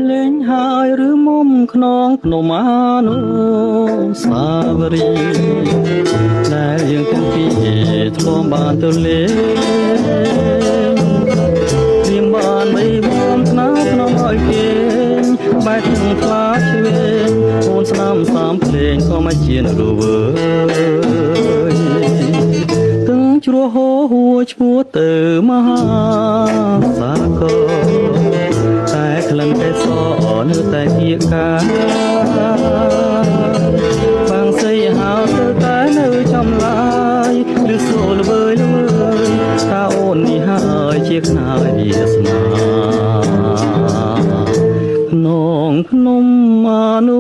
លេងហើយឬមុំខ្នងភ្នំអានុសាវរីយ៍ដែលយើងទាំងពីរធ្លាប់បានទៅលេងរៀងបានបីវងស្នាក្នុងឲ្យគេងបែកទាំងខ្លាឆ្វេងអូនស្នាមសាមភ្លេងក៏មកជារវើយទាំងជ្រោះហូរហួឈ្មោះទៅមហាសាគរតែក្លិនកេសរនៅតែគៀកកាបាំងសីហៅទៅតែនៅចំឡាយឬសូលវើយវើយថាអូននេះហើយជាខ្នើយវាសនាក្នុងភ្នំអានុ